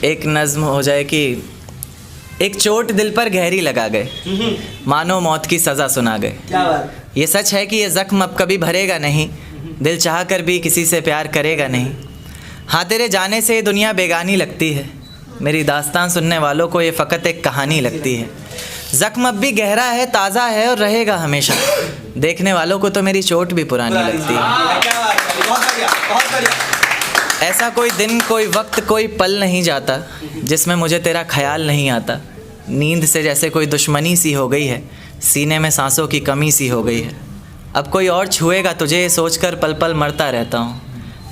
एक नज़्म हो जाए कि एक चोट दिल पर गहरी लगा गए, मानो मौत की सज़ा सुना गए। क्या बात। ये सच है कि ये ज़ख्म अब कभी भरेगा नहीं, दिल चाह कर भी किसी से प्यार करेगा नहीं। हाँ, तेरे जाने से ये दुनिया बेगानी लगती है, मेरी दास्तान सुनने वालों को ये फ़कत एक कहानी लगती है। ज़ख्म अब भी गहरा है, ताज़ा है और रहेगा हमेशा, देखने वालों को तो मेरी चोट भी पुरानी लगती है। क्या बात है, बहुत बढ़िया, बहुत बढ़िया। ऐसा कोई दिन, कोई वक्त, कोई पल नहीं जाता जिसमें मुझे तेरा ख्याल नहीं आता। नींद से जैसे कोई दुश्मनी सी हो गई है, सीने में सांसों की कमी सी हो गई है। अब कोई और छुएगा तुझे ये सोचकर पल पल मरता रहता हूँ।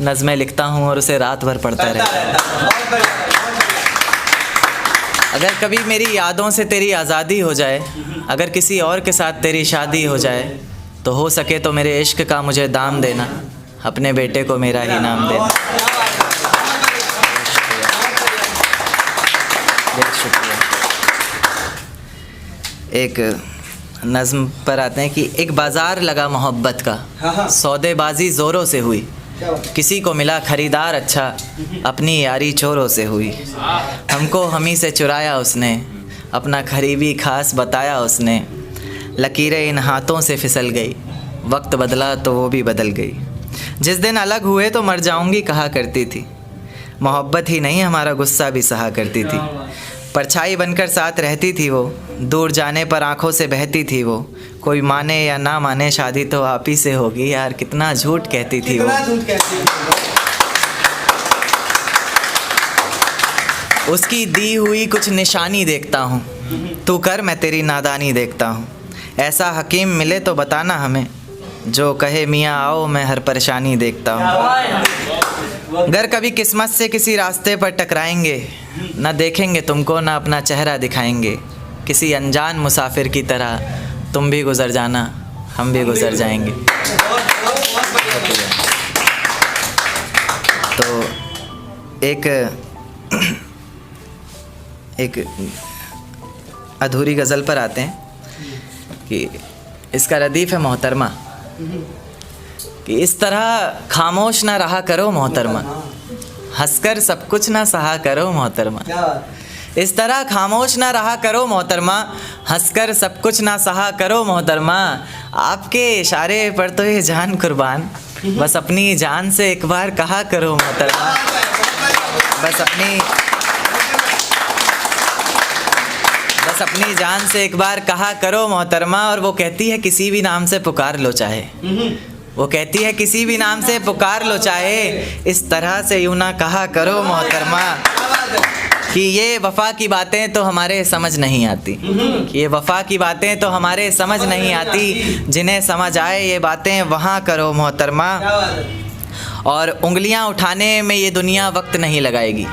नज़में लिखता हूँ और उसे रात भर पढ़ता रहता हूँ। बहुत बढ़िया, बहुत बढ़िया। अगर कभी मेरी यादों से तेरी आज़ादी हो जाए, अगर किसी और के साथ तेरी शादी हो जाए, तो हो सके तो मेरे इश्क का मुझे दाम देना, अपने बेटे को मेरा ही नाम देना। बहुत शुक्रिया। एक नज़्म पर आते हैं कि एक बाज़ार लगा मोहब्बत का, सौदेबाजी ज़ोरों से हुई, किसी को मिला ख़रीदार अच्छा, अपनी यारी चोरों से हुई। हमको हमी से चुराया उसने, अपना करीबी खास बताया उसने। लकीरें इन हाथों से फिसल गई, वक्त बदला तो वो भी बदल गई। जिस दिन अलग हुए तो मर जाऊंगी कहा करती थी, मोहब्बत ही नहीं हमारा गुस्सा भी सहा करती थी। परछाई बनकर साथ रहती थी वो, दूर जाने पर आंखों से बहती थी वो। कोई माने या ना माने शादी तो आप ही से होगी, यार कितना झूठ कहती थी वो। कितना झूठ कहती थी। उसकी दी हुई कुछ निशानी देखता हूँ, तू कर मैं तेरी नादानी देखता हूँ। ऐसा हकीम मिले तो बताना हमें, जो कहे मियाँ आओ मैं हर परेशानी देखता हूँ। अगर कभी किस्मत से किसी रास्ते पर टकराएंगे, ना देखेंगे तुमको ना अपना चेहरा दिखाएंगे। किसी अनजान मुसाफिर की तरह तुम भी गुजर जाना, हम भी गुजर जाएंगे। तो एक अधूरी गज़ल पर आते हैं कि इसका रदीफ़ है मोहतरमा, कि इस तरह खामोश ना रहा करो मोहतरमा, हंसकर सब कुछ ना सहा करो मोहतरमा। इस तरह खामोश ना रहा करो मोहतरमा, हंसकर सब कुछ ना सहा करो मोहतरमा। आपके इशारे पर तो ये जान कुर्बान, बस अपनी जान से एक बार कहा करो मोहतरमा। बस अपनी जान से एक बार कहा करो मोहतरमा। और वो कहती है किसी भी नाम से पुकार लो चाहे, वो कहती है किसी भी नाम से पुकार लो चाहे, इस तरह से यूँ ना कहा करो मोहतरमा। कि ये वफ़ा की बातें तो हमारे समझ नहीं आती, कि ये वफ़ा की बातें तो हमारे समझ नहीं आती, जिन्हें समझ आए ये बातें वहाँ करो मोहतरमा। और उंगलियाँ उठाने में ये दुनिया वक्त नहीं लगाएगी,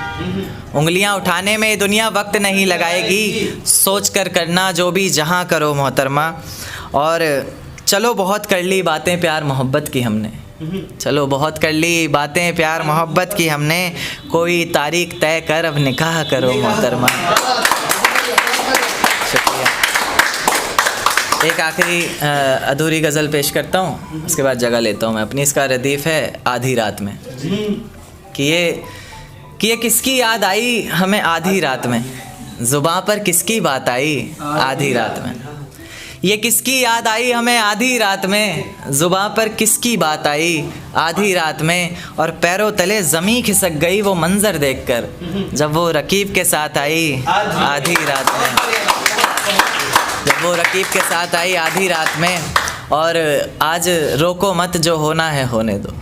उंगलियाँ उठाने में ये दुनिया वक्त नहीं लगाएगी, सोच कर करना जो भी जहाँ करो मोहतरमा। और चलो बहुत कर ली बातें प्यार मोहब्बत की हमने, चलो बहुत कर ली बातें प्यार मोहब्बत की हमने, कोई तारीख तय कर अब निकाह करो मोहतरमा। शुक्रिया। एक आखिरी अधूरी गज़ल पेश करता हूँ, उसके बाद जगह लेता हूँ मैं अपनी। इसका रदीफ़ है आधी रात में, कि ये किसकी याद आई हमें आधी रात में, ज़ुबां पर किसकी बात आई आधी रात में। ये किसकी याद आई हमें आधी रात में, ज़ुबां पर किसकी बात आई आधी रात में। और पैरों तले ज़मीं खिसक गई वो मंज़र देखकर, जब वो रकीब के साथ आई आधी रात में, जब वो रकीब के साथ आई आधी रात में। और आज रोको मत जो होना है होने दो,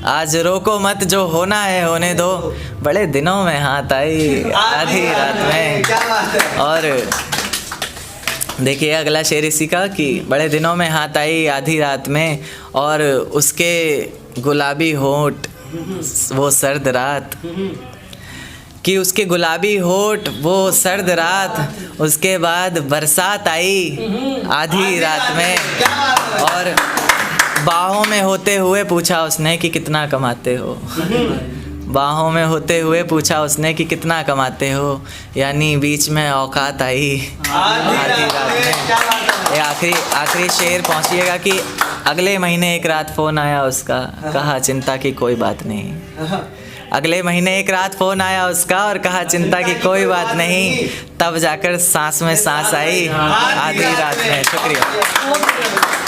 आज रोको मत जो होना है होने दो, बड़े दिनों में हाथ आई आधी रात में। और देखिए अगला शेर इसी का, कि बड़े दिनों में हाथ आई आधी रात में, और उसके गुलाबी होंठ वो सर्द रात, कि उसके गुलाबी होंठ वो सर्द रात, उसके बाद बरसात आई आधी रात में। और बाहों में होते हुए पूछा उसने कि कितना कमाते हो, बाहों में होते हुए पूछा उसने कि कितना कमाते हो, यानी बीच में औकात आई आधी रात में। ये आखिरी शेर पहुंचिएगा कि अगले महीने एक रात फ़ोन आया उसका, कहा चिंता की कोई बात नहीं, अगले महीने एक रात फ़ोन आया उसका और कहा चिंता की कोई बात नहीं, तब जाकर सांस में सांस आई आधी रात में। शुक्रिया।